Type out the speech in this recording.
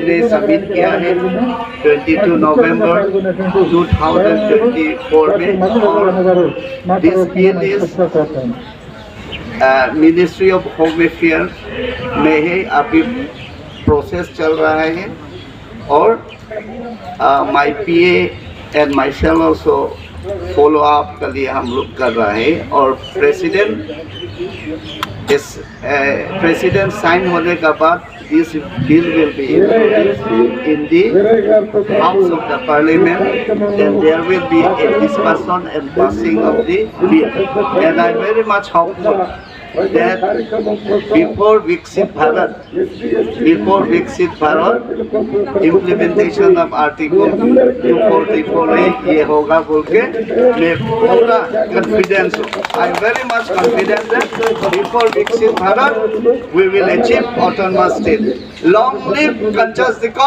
ने सबमिट किया है 22 नवंबर 2024 में। और this bill is ministry of home affair में है, अभी प्रोसेस चल रहा है। और माई PA and my self also follow up के लिए हम लोग कर रहा है। और प्रेसिडेंट साइन होने के बाद this bill will be in the house of the parliament and there will be a discussion and passing of the bill. And I very much hopeful that before Viksit Bharat, implementation of Article 244 में ये होगा बोल के मैं पूरा confidence हूँ। I am very much confident that before Viksit Bharat we will achieve autonomous state. Long live Kanchas